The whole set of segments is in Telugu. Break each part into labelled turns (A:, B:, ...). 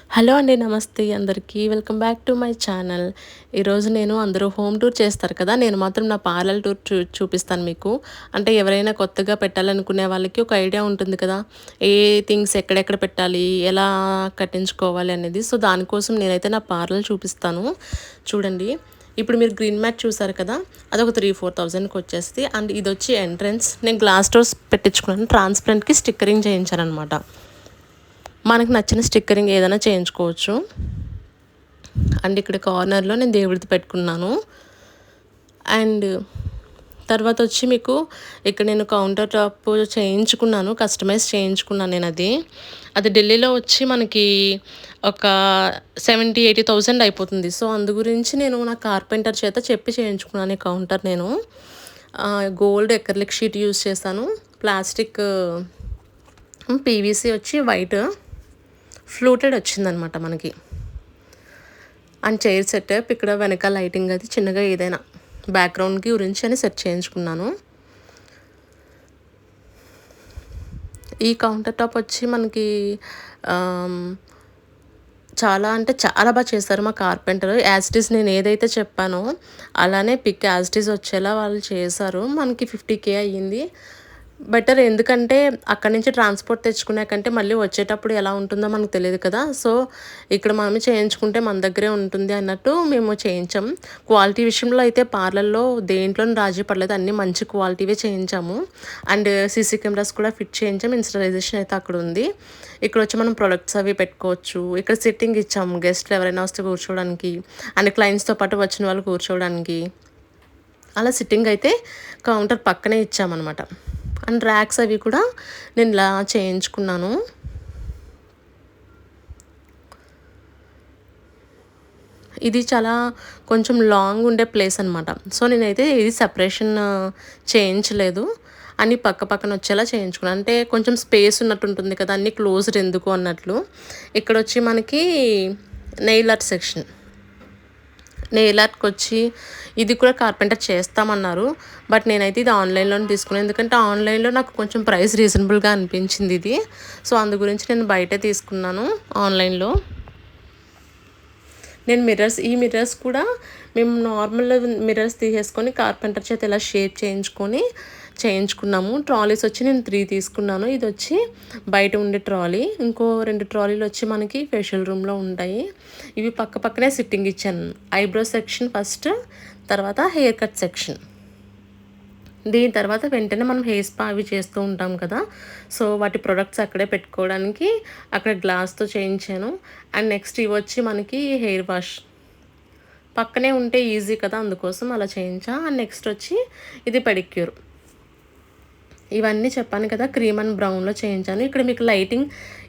A: హలో అండి. నమస్తే అందరికీ. Welcome back to my channel. ఈరోజు నేను అందరూ హోమ్ టూర్ చేస్తారు కదా! నేను మాత్రం నా పార్లర్ టూర్ చూపిస్తాను మీకు. అంటే ఎవరైనా కొత్తగా పెట్టాలనుకునే వాళ్ళకి ఒక ఐడియా ఉంటుంది కదా! ఏ థింగ్స్ ఎక్కడెక్కడ పెట్టాలి, ఎలా కట్టించుకోవాలి అనేది. సో, దానికోసం నేనైతే నా పార్లర్ చూపిస్తాను. చూడండి. ఇప్పుడు మీరు గ్రీన్ మ్యాట్ చూసారు కదా! అదొక 3,000-4,000కి వచ్చేస్తది. అండ్ ఇదొచ్చి ఎంట్రన్స్. నేను గ్లాస్ డోర్స్ పెట్టించుకున్నాను. ట్రాన్స్‌పరెంట్‌కి స్టిక్కరింగ్ చేయించాననమాట. మనకు నచ్చిన స్టిక్కరింగ్ ఏదైనా చేయించుకోవచ్చు. అండ్ ఇక్కడ కార్నర్లో నేను దేవుడిది పెట్టుకున్నాను. అండ్ తర్వాత వచ్చి మీకు ఇక్కడ నేను కౌంటర్ టాప్ చేయించుకున్నాను, కస్టమైజ్ చేయించుకున్నాను నేను అది ఢిల్లీలో వచ్చి మనకి ఒక 70,000-80,000 అయిపోతుంది. సో అందు గురించి నేను నా కార్పెంటర్ చేత చెప్పి చేయించుకున్నాను ఈ కౌంటర్ నేను. గోల్డ్ ఎక్రిలిక్ షీట్ యూజ్ చేశాను. ప్లాస్టిక్ పీవీసీ వచ్చి వైట్ ఫ్లూటెడ్ వచ్చిందనమాట మనకి. అండ్ చైర్ సెటప్ ఇక్కడ వెనకాల లైటింగ్ అది చిన్నగా ఏదైనా బ్యాక్గ్రౌండ్కి గురించి అని సెట్ చేయించుకున్నాను. ఈ కౌంటర్ టాప్ వచ్చి మనకి చాలా అంటే చాలా బాగా చేస్తారు మా కార్పెంటర్. యాజ్ ఇట్ ఈజ్ నేను ఏదైతే చెప్పానో అలానే పిక్ యాజ్ ఇట్ ఈజ్ వచ్చేలా వాళ్ళు చేశారు. మనకి 50,000 అయ్యింది. బెటర్, ఎందుకంటే అక్కడి నుంచి ట్రాన్స్పోర్ట్ తెచ్చుకునే కంటే మళ్ళీ వచ్చేటప్పుడు ఎలా ఉంటుందో మనకు తెలియదు కదా! సో, ఇక్కడ మనమే చేయించుకుంటే మన దగ్గరే ఉంటుంది అన్నట్టు మేము చేయించాం. క్వాలిటీ విషయంలో అయితే పార్లర్‌లో దేంట్లోనూ రాజీ పడలేదు. అన్నీ మంచి క్వాలిటీవే చేయించాము. అండ్ సీసీ కెమెరాస్ కూడా ఫిట్ చేయించాం. ఇన్‌స్టాలైజేషన్ అయితే అక్కడ ఉంది. ఇక్కడ వచ్చి మనం ప్రొడక్ట్స్ అవి పెట్టుకోవచ్చు. ఇక్కడ సిట్టింగ్ ఇచ్చాము గెస్ట్‌లు ఎవరైనా వస్తే కూర్చోవడానికి. అండ్ క్లయింట్స్‌తో పాటు వచ్చిన వాళ్ళు కూర్చోవడానికి. అలా సిట్టింగ్ అయితే కౌంటర్ పక్కనే ఇచ్చామన్నమాట. అండ్ ర్యాక్స్ అవి కూడా నేను ఇలా చేయించుకున్నాను. ఇది చాలా కొంచెం లాంగ్ ఉండే ప్లేస్ అనమాట. సో, నేనైతే ఇది సెపరేషన్ చేయించలేదు. అన్నీ పక్క పక్కన వచ్చేలా చేయించుకున్నాను. అంటే కొంచెం స్పేస్ ఉన్నట్టు ఉంటుంది కదా! అన్నీ క్లోజ్డ్ ఎందుకు అన్నట్లు. ఇక్కడొచ్చి మనకి నెయిల్ ఆర్ట్ సెక్షన్. నెయిల్ ఆర్ట్‌కొచ్చి ఇది కూడా కార్పెంటర్ చేస్తామన్నారు. బట్ నేనైతే ఇది ఆన్‌లైన్‌లోనే తీసుకున్నాను. ఎందుకంటే ఆన్‌లైన్‌లో నాకు కొంచెం ప్రైస్ రీజనబుల్‌గా అనిపించింది ఇది. సో, అందు గురించి నేను బయటే తీసుకున్నాను ఆన్‌లైన్‌లో. నేను ఈ మిర్రర్స్ కూడా మేము నార్మల్ మిర్రర్స్ తీసేసుకొని కార్పెంటర్ చేత ఇలా షేప్ చేయించుకున్నాము. ట్రాలీస్ వచ్చి నేను 3 తీసుకున్నాను. ఇదొచ్చి బయట ఉండే ట్రాలీ. ఇంకో 2 ట్రాలీలు వచ్చి మనకి ఫేషియల్ రూమ్‌లో ఉంటాయి. ఇవి పక్క పక్కనే సిట్టింగ్ ఇచ్చాను. ఐబ్రో సెక్షన్ ఫస్ట్, తర్వాత హెయిర్ కట్ సెక్షన్. దీని తర్వాత వెంటనే మనం హెయిర్ స్పా అవి చేస్తూ ఉంటాం కదా! సో, వాటి ప్రొడక్ట్స్ అక్కడే పెట్టుకోవడానికి అక్కడ గ్లాస్‌తో చేయించాను. అండ్ నెక్స్ట్ ఇవొచ్చి మనకి హెయిర్ వాష్. పక్కనే ఉంటే ఈజీ కదా! అందుకోసం అలా చేయించా. అండ్ నెక్స్ట్ వచ్చి ఇది పెడిక్యూర్. ఇవన్నీ చెప్పాను కదా! క్రీమ్ అండ్ బ్రౌన్‌లో చేయించాను. ఇక్కడ మీకు లైటింగ్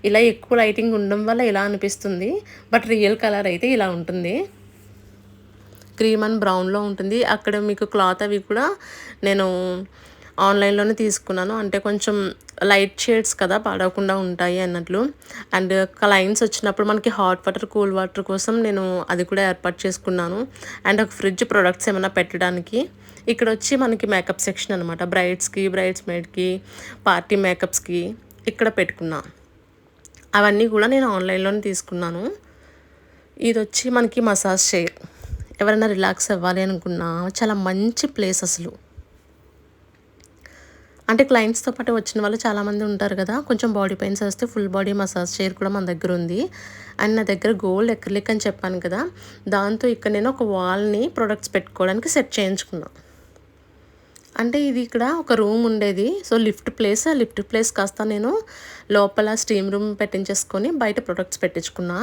A: ఇలా ఎక్కువ లైటింగ్ ఉండడం వల్ల ఇలా అనిపిస్తుంది. బట్ రియల్ కలర్ అయితే ఇలా ఉంటుంది. క్రీమ్ అండ్ బ్రౌన్‌లో ఉంటుంది. అక్కడ మీకు క్లాత్ అవి కూడా నేను ఆన్‌లైన్‌లోనే తీసుకున్నాను. అంటే కొంచెం లైట్ షేడ్స్ కదా! పాడవకుండా ఉంటాయి అన్నట్లు. అండ్ క్లయింట్స్ వచ్చినప్పుడు మనకి హాట్ వాటర్, కూల్ వాటర్ కోసం నేను అది కూడా ఏర్పాటు చేసుకున్నాను. అండ్ ఒక ఫ్రిడ్జ్ ప్రొడక్ట్స్ ఏమైనా పెట్టడానికి. ఇక్కడొచ్చి మనకి మేకప్ సెక్షన్ అనమాట. బ్రైడ్స్‌కి, బ్రైడ్స్‌మేడ్‌కి, పార్టీ మేకప్స్‌కి ఇక్కడ పెట్టుకున్నా. అవన్నీ కూడా నేను ఆన్‌లైన్‌లోనే తీసుకున్నాను. ఇదొచ్చి మనకి మసాజ్ చైర్. ఎవరైనా రిలాక్స్ అవ్వాలి అనుకున్నా చాలా మంచి ప్లేస్ అసలు. అంటే క్లయింట్స్‌తో పాటు వచ్చిన వాళ్ళు చాలామంది ఉంటారు కదా! కొంచెం బాడీ పెయిన్స్ వస్తే ఫుల్ బాడీ మసాజ్ చైర్ కూడా మన దగ్గర ఉంది. అండ్ నా దగ్గర గోల్డ్ ఎక్రిలిక్ అని చెప్పాను కదా! దాంతో ఇక్కడ నేను ఒక వాల్‌ని ప్రొడక్ట్స్ పెట్టుకోవడానికి సెట్ చేయించుకున్నా. అంటే ఇది ఇక్కడ ఒక రూమ్ ఉండేది. సో, లిఫ్ట్ ప్లేస్ కాస్త నేను లోపల స్టీమ్ రూమ్ పెట్టించేసుకొని బయట ప్రొడక్ట్స్ పెట్టించుకున్నా.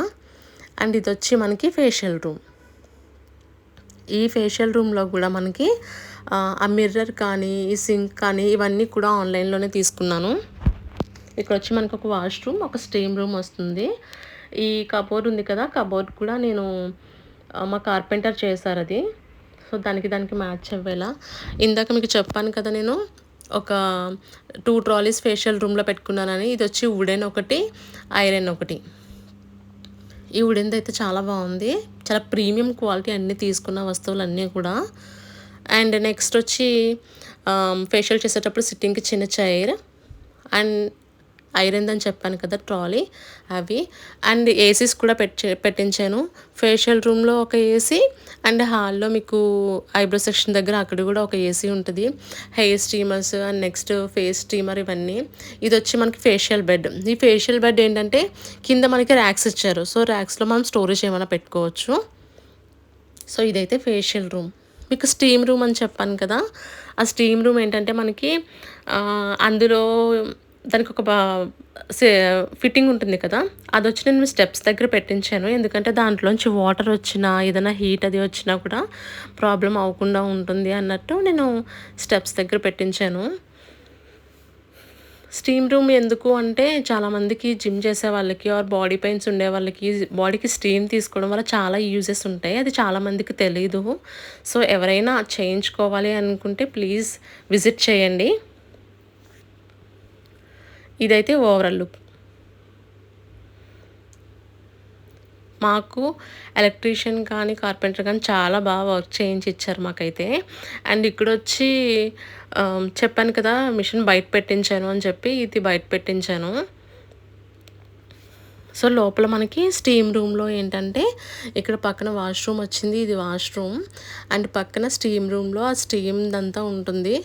A: అండ్ ఇదొచ్చి మనకి ఫేషియల్ రూమ్. ఈ ఫేషియల్ రూమ్‌లో కూడా మనకి ఆ మిర్రర్ కానీ, ఈ సింక్ కానీ ఇవన్నీ కూడా ఆన్‌లైన్‌లోనే తీసుకున్నాను. ఇక్కడొచ్చి మనకు ఒక వాష్‌రూమ్, ఒక స్టీమ్ రూమ్ వస్తుంది. ఈ కబోర్డ్ ఉంది కదా! కబోర్డ్ కూడా నేను మా కార్పెంటర్ చేశారది. సో, దానికి మ్యాచ్ అవ్వేలా. ఇందాక మీకు చెప్పాను కదా! నేను ఒక 2 ట్రాలీస్ ఫేషియల్ రూమ్‌లో పెట్టుకున్నానని. ఇదొచ్చి వుడెన్ ఒకటి, ఐరన్ ఒకటి. ఈ వుడెన్‌దయితే చాలా బాగుంది. చాలా ప్రీమియం క్వాలిటీ అన్నీ తీసుకున్న వస్తువులన్నీ కూడా. అండ్ నెక్స్ట్ వచ్చి ఫేషియల్ చేసేటప్పుడు సిట్టింగ్‌కి చిన్న చైర్. అండ్ ఐరన్ అని చెప్పాను కదా ట్రాలీ అవి. అండ్ ఏసీస్ కూడా పెట్టించాను. ఫేషియల్ రూమ్‌లో ఒక ఏసీ అండ్ హాల్‌లో మీకు ఐబ్రో సెక్షన్ దగ్గర అక్కడ కూడా ఒక ఏసీ ఉంటది. Hair steamers and next face steamer ఇవన్నీ. ఇదొచ్చి మనకి ఫేషియల్ బెడ్. ఈ ఫేషియల్ బెడ్ ఏంటంటే కింద మనకి ర్యాక్స్ ఇచ్చారు. సో, ర్యాక్స్‌లో మనం స్టోరేజ్ ఏమైనా పెట్టుకోవచ్చు. సో, ఇదైతే ఫేషియల్ రూమ్. మీకు స్టీమ్ రూమ్ అని చెప్పాను కదా! ఆ స్టీమ్ రూమ్ ఏంటంటే మనకి అందులో దానికొక సే ఫిట్టింగ్ ఉంటుంది కదా! అదొచ్చి నేను స్టెప్స్ దగ్గర పెట్టించాను. ఎందుకంటే దాంట్లోంచి వాటర్ వచ్చినా, ఏదైనా హీట్ అది వచ్చినా కూడా ప్రాబ్లమ్ అవ్వకుండా ఉంటుంది అన్నట్టు నేను స్టెప్స్ దగ్గర పెట్టించాను. స్టీమ్ రూమ్ ఎందుకు అంటే చాలామందికి జిమ్ చేసే వాళ్ళకి ఆర్ బాడీ పెయిన్స్ ఉండే వాళ్ళకి బాడీకి స్టీమ్ తీసుకోవడం వల్ల చాలా యూజెస్ ఉంటాయి. అది చాలామందికి తెలీదు. సో, ఎవరైనా చేయించుకోవాలి అనుకుంటే ప్లీజ్ విజిట్ చేయండి. ఇదైతే ఓవరాల్ లుక్. మాకు ఎలక్ట్రీషియన్ కానీ, కార్పెంటర్ కానీ చాలా బాగా వర్క్ చేయించి ఇచ్చారు మాకైతే. అండ్ ఇక్కడొచ్చి చెప్పాను కదా! మిషన్ బయట పెట్టించాను అని చెప్పి, ఇది బయట పెట్టించాను. సో, లోపల మనకి స్టీమ్ రూమ్‌లో ఏంటంటే, ఇక్కడ పక్కన వాష్‌రూమ్ వచ్చింది. ఇది వాష్‌రూమ్. అండ్ పక్కన స్టీమ్ రూమ్‌లో ఆ స్టీమ్‌దంతా ఉంటుంది.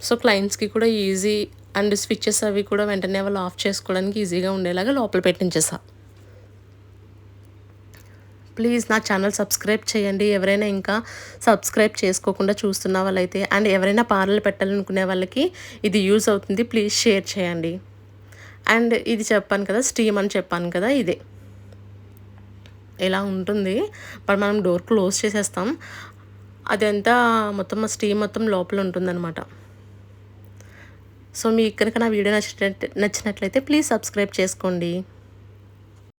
A: సో, క్లయింట్స్‌కి కూడా ఈజీ అండ్ స్విచెస్ అవి కూడా వెంటనే వాళ్ళు ఆఫ్ చేసుకోవడానికి ఈజీగా ఉండేలాగా లోపల పెట్టించేసా. ప్లీజ్ నా ఛానల్ సబ్స్క్రైబ్ చేయండి. ఎవరైనా ఇంకా సబ్స్క్రైబ్ చేసుకోకుండా చూస్తున్న వాళ్ళైతే అండ్ ఎవరైనా పార్లర్ పెట్టాలనుకునే వాళ్ళకి ఇది యూజ్ అవుతుంది. ప్లీజ్ షేర్ చేయండి. అండ్ ఇది చెప్పాను కదా! స్టీమ్ అని చెప్పాను కదా! ఇదే. ఇలా ఉంటుంది. బట్ మనం డోర్ క్లోజ్ చేసేస్తాం. అదంతా మొత్తం స్టీమ్ మొత్తం లోపల ఉంటుందనమాట. సో, మీకు కనుక నా వీడియో నచ్చినట్లయితే ప్లీజ్ సబ్స్క్రైబ్ చేసుకోండి.